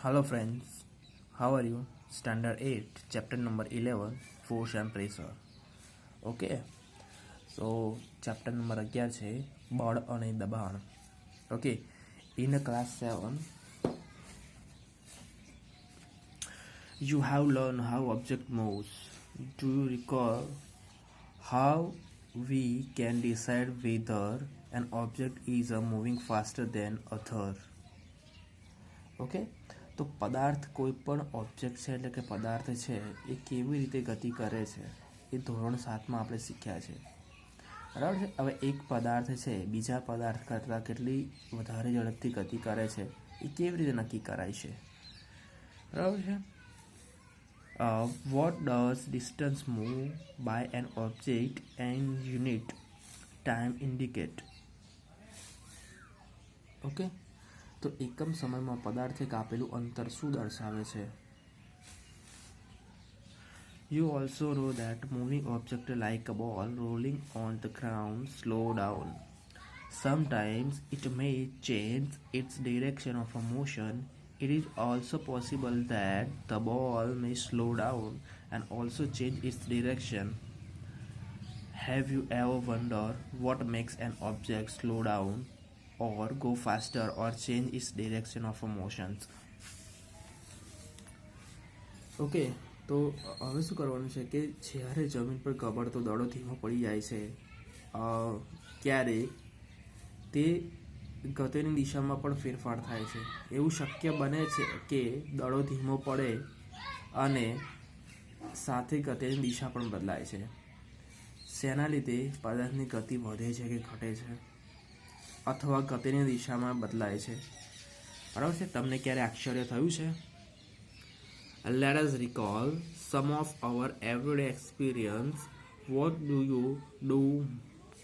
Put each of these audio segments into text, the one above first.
Hello friends, how are you? Standard 8, chapter number 11, Force and Pressure. Okay, so chapter number 11 છે બળ અને દબાણ. Okay, in class 7, you have learned how object moves. Do you recall how we can decide whether an object is moving faster than other? Okay, તો પદાર્થ કોઈ પણ object છે એટલે કે પદાર્થ છે એ કેવી રીતે ગતિ કરે છે એ ધોરણ 7માં આપણે શીખ્યા છે, બરાબર છે. હવે એક પદાર્થ છે બીજા પદાર્થ કરતાં કેટલી વધારે ઝડપથી ગતિ કરે છે એ કેવી રીતે નક્કી કરાય છે, બરાબર છે. What does distance move by an object and unit time indicate? Okay, તો એકમ સમયમાં પદાર્થે કાપેલું અંતર શું દર્શાવે છે? You also know that moving object like a ball rolling on the ground slow down. Sometimes it may change its direction of motion. It is also possible that the ball may slow down and also change its direction. Have you ever wondered what makes an object slow down or go faster or change its direction of motions? Okay, તો હવે શું કરવાનું છે કે જ્યારે જમીન પર ગબડતો દડો ધીમો પડી જાય છે ત્યારે તે ગતિની દિશામાં પણ ફેરફાર થાય છે. એવું શક્ય બને છે કે દડો ધીમો પડે અને સાથે ગતિની દિશા પણ બદલાય છે. શેના લીધે પદાર્થની ગતિ વધે છે કે ઘટે છે અથવા ગતિની દિશામાં બદલાય છે, બરાબર છે. તમને ક્યારે આશ્ચર્ય થયું છે? Let us recall some of our everyday experience. What do you do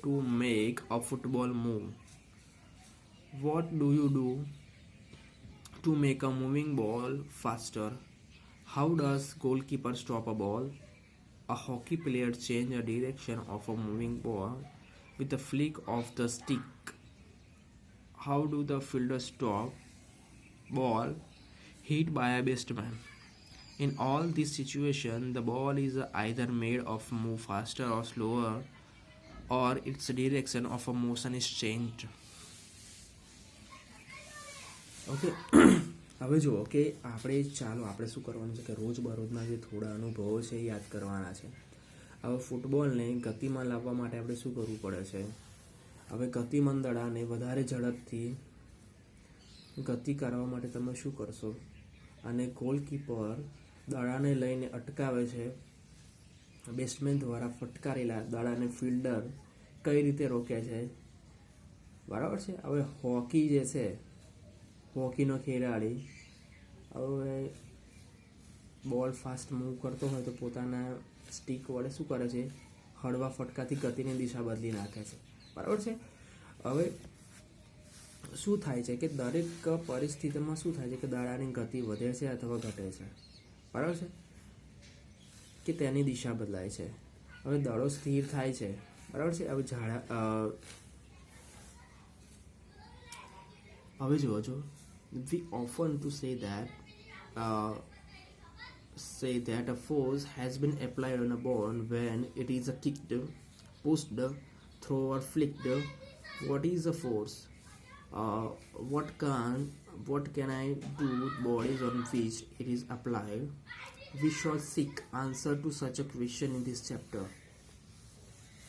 to make a football move? What do you do to make a moving ball faster? How does goalkeeper stop a ball? A hockey player change the direction of a moving ball with a flick of the stick. How do the fielder stop ball hit by a batsman? In all these situations, the ball is either made of move faster or slower, or its direction of a motion is changed. Okay, હવે જુઓ કે આપણે શું કરવાનું છે કે રોજબરોજના જે થોડા અનુભવો છે એ યાદ કરવાના છે. હવે ફૂટબોલને ગતિમાં લાવવા માટે આપણે શું કરવું પડે છે? હવે ગતિમાન દડાને વધારે ઝડપથી ગતિ કરવા માટે તમે શું કરશો? અને ગોલકીપર દડાને લઈને અટકાવે છે, બેટ્સમેન દ્વારા ફટકારેલા દડાને ફિલ્ડર કઈ રીતે રોકે છે, બરાબર છે. હવે હોકી જે છે, હોકીનો ખેલાડી હવે બોલ ફાસ્ટ મૂવ કરતો હોય તો પોતાના સ્ટીક વડે શું કરે છે? હળવા ફટકાથી ગતિની દિશા બદલી નાખે છે, બરાબર છે. હવે શું થાય છે કે દરેક પરિસ્થિતિમાં શું થાય છે કે દડાની ગતિ વધે છે અથવા ઘટે છે, બરાબર છે, કે તેની દિશા બદલાય છે. હવે દડો સ્થિર થાય છે, બરાબર છે. હવે જુઓ છો, we often to say that a force has been applied on a ball when it is kicked, pushed, thrown or flicked. What is a force? What can I do with bodies on which it is applied? We shall seek answer to such a question in this chapter.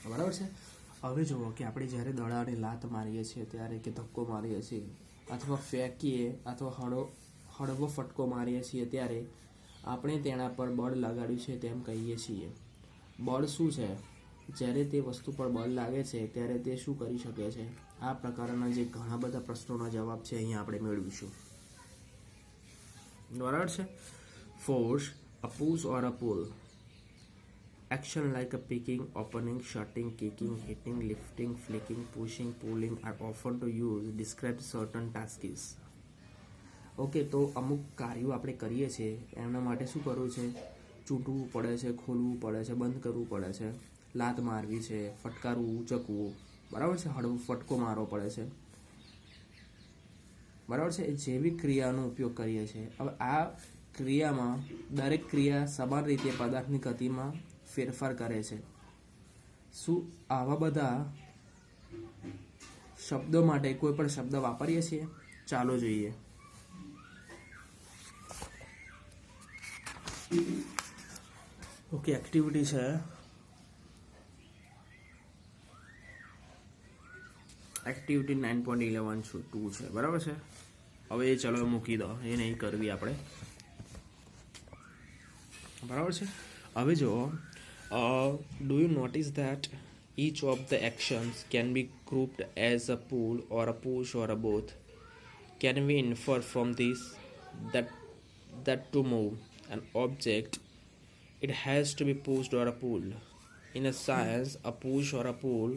બરાબર છે. હવે જુઓ કે આપણે જ્યારે દડાને લાત મારીએ છીએ ત્યારે કે ધક્કો મારીએ છીએ અથવા ફેંકીએ અથવા હળવો ફટકો મારીએ છીએ ત્યારે આપણે તેના પર બળ લગાડ્યું છે તેમ કહીએ છીએ. બળ શું છે? જ્યારે તે વસ્તુ પર બળ લાગે છે ત્યારે તે શું કરી શકે છે? આ પ્રકારના જે ઘણા બધા પ્રશ્નોના જવાબ છે અહીંયા આપણે મેળવીશું, બરાબર છે. Force, a push or a pull. Action like a picking, opening, shutting, kicking, hitting, lifting, flicking, pushing, pulling are often to use describe certain tasks. Okay, તો અમુક કાર્યો આપણે કરીએ છીએ એમના માટે શું કરવું છે? ચૂંટવું પડે છે, ખોલવું પડે છે, બંધ કરવું પડે છે, લાત મારવી છે, ફટકારવું, ઉચકવું, બરાબર છે, હળવો ફટકો મારવો પડે છે, બરાબર છે, એ જૈવિક ક્રિયાનો ઉપયોગ કરીએ છીએ. હવે આ ક્રિયામાં દરેક ક્રિયા સમાન રીતે પદાર્થની ગતિમાં ફેરફાર કરે છે. શું આવા બધા શબ્દો માટે કોઈ પણ શબ્દ વાપરીએ છીએ? ચાલો જોઈએ. ઓકે, એક્ટિવિટી છે. એક્ટિવિટી 9.11 છે, બરાબર છે. હવે એ ચલો મૂકી દો, એ નહીં કરવી આપણે, બરાબર છે. હવે જો do you notice that each of the actions can be grouped as a pull or a push or a both? Can we infer from this that to move an object it has to be pushed or a pulled? In a science, a push or a pull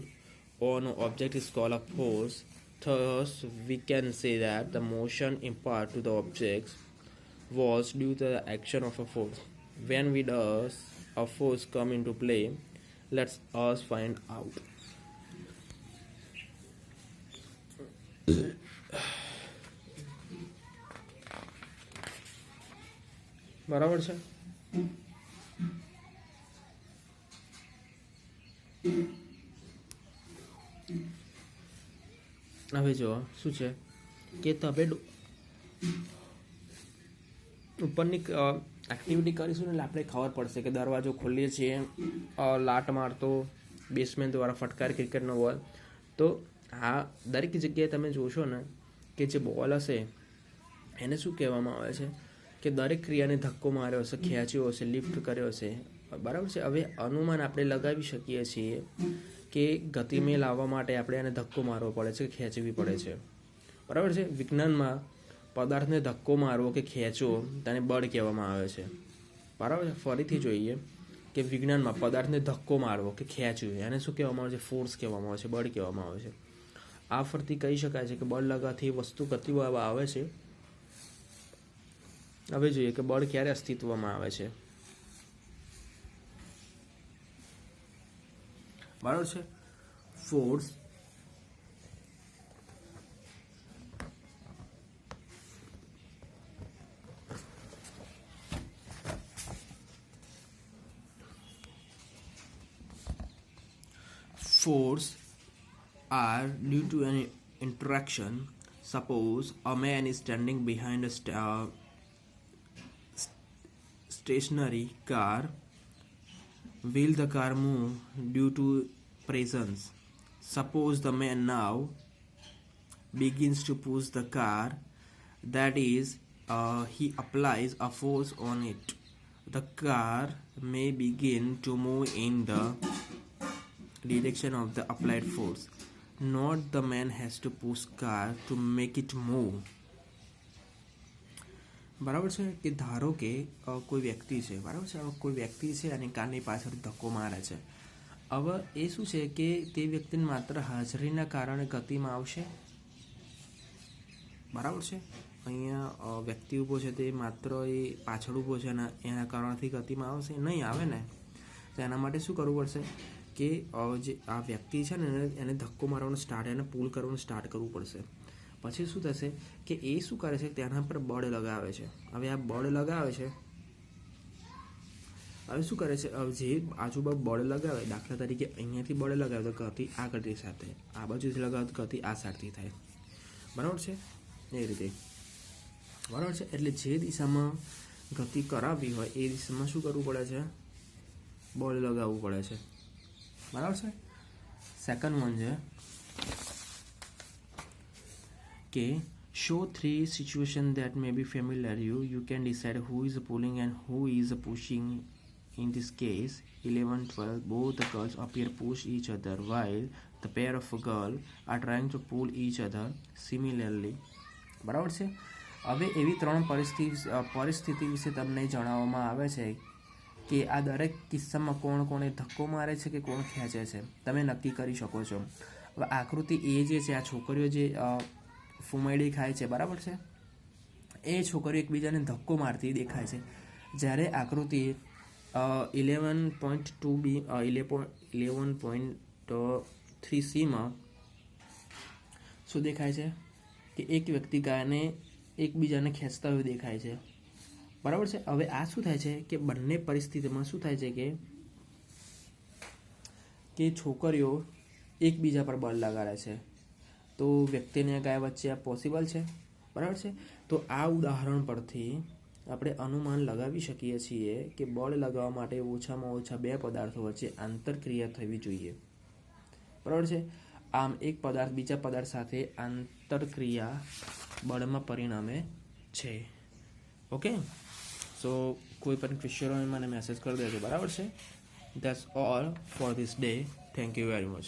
on an object is called a force. Thus, we can say that the motion imparted to the object was due to the action of a force. When we does a force come into play, let's us find out. બરાબર છે. હવે જો શું છે કે તમે ઉપરની activity કરીશું ને એટલે આપણે ખબર પડશે કે દરવાજો ખોલીએ છીએ, લાટ મારતો બેસમેન દ્વારા ફટકાર ક્રિકેટનો બોલ, તો આ દરેક જગ્યાએ તમે જોશો ને કે જે બોલ હશે એને શું કહેવામાં આવે છે કે દરેક ક્રિયાને ધક્કો માર્યો હશે, ખેંચ્યો હશે, લિફ્ટ કર્યો હશે, બરાબર છે. હવે અનુમાન આપણે લગાવી શકીએ છીએ કે ગતિમે લાવવા માટે આપણે એને ધક્કો મારવો પડે છે કે ખેંચવી પડે છે, બરાબર છે. વિજ્ઞાનમાં પદાર્થને ધક્કો મારવો કે ખેંચવો તેને બળ કહેવામાં આવે છે, બરાબર છે. ફરીથી જોઈએ કે વિજ્ઞાનમાં પદાર્થને ધક્કો મારવો કે ખેંચવું એને શું કહેવામાં આવે છે? ફોર્સ કહેવામાં આવે છે, બળ કહેવામાં આવે છે. આ ફરતી કહી શકાય છે કે બળ લગાવવાથી વસ્તુ ગતિમાં આવે છે. હવે જોઈએ કે બળ ક્યારે અસ્તિત્વમાં આવે છે, બરાબર છે. Force are due to an interaction. Suppose a man is standing behind a stationary car. Will the car move due to presence? Suppose the man now begins to push the car, that is, he applies a force on it. The car may begin to move in the direction of the applied force. Not the man has to push car to make it move. બરાબર છે. કે ધારો કે કોઈ વ્યક્તિ છે, બરાબર છે. હવે કોઈ વ્યક્તિ છે અને કારની પાછળ ધક્કો મારે છે. હવે એ શું છે કે તે વ્યક્તિને માત્ર હાજરીના કારણે ગતિમાં આવશે, બરાબર છે. અહીંયા વ્યક્તિ ઊભો છે તે માત્ર એ પાછળ ઊભો છે અને એના કારણથી ગતિમાં આવશે? નહીં આવે ને. તો એના માટે શું કરવું પડશે કે જે આ વ્યક્તિ છે ને એને ધક્કો મારવાનું સ્ટાર્ટ, એને પુલ કરવાનું સ્ટાર્ટ કરવું પડશે. પછી શું થશે કે એ શું કરે છે તેના પર બળ લગાવે છે. હવે આ બળ લગાવે છે, હવે શું કરે છે, જે આજુબાજુ બળ લગાવે, દાખલા તરીકે અહીંયાથી બળ લગાવે તો ગતિ આ ગતિ સાથે, આ બાજુથી લગાવે તો ગતિ આ સાઈડથી થાય, બરાબર છે. એ રીતે, બરાબર છે. એટલે જે દિશામાં ગતિ કરાવવી હોય એ દિશામાં શું કરવું પડે છે? બળ લગાવવું પડે છે, બરાબર છે. સેકન્ડ વન છે કે show 3 situations that may be familiar. You can decide who is pulling and who is pushing. In this case, 11-12, both the girls appear push each other while the pair of girls are trying to pull each other similarly. બરાબર છે. હવે એવી ત્રણ પરિસ્થિતિ વિશે તમને જણાવવામાં આવે છે કે આ દરેક કિસ્સામાં કોણ કોણે ધક્કો મારે છે કે કોણ ખેંચે છે, તમે નક્કી કરી શકો છો. હવે આકૃતિ એ જે છે, આ છોકરીઓ જે ફૂમૈડી ખાય છે, બરાબર છે, એ છોકરીઓ એકબીજાને ધક્કો મારતી દેખાય છે. જ્યારે આકૃતિ 11.2b 11.3c માં શું દેખાય છે કે એક વ્યક્તિ ગાયને એકબીજાને ખેંચતા હોય દેખાય છે, બરાબર છે. હવે આ શું થાય છે કે બંને પરિસ્થિતિમાં શું થાય છે કે છોકરીઓ એકબીજા પર બળ લગાડે છે, તો વ્યક્તિને ગાય વચ્ચે આ પોસિબલ છે, બરાબર છે. તો આ ઉદાહરણ પરથી આપણે અનુમાન લગાવી શકીએ છીએ કે બળ લગાવવા માટે ઓછામાં ઓછા બે પદાર્થો વચ્ચે આંતરક્રિયા થવી જોઈએ, બરાબર છે. આમ એક પદાર્થ બીજા પદાર્થ સાથે આંતરક્રિયા બળમાં પરિણમે છે. ઓકે, સો કોઈ પણ ક્વેશ્ચન હોય મને મેસેજ કરી દેજો, બરાબર છે. That's all for this day. Thank you very much.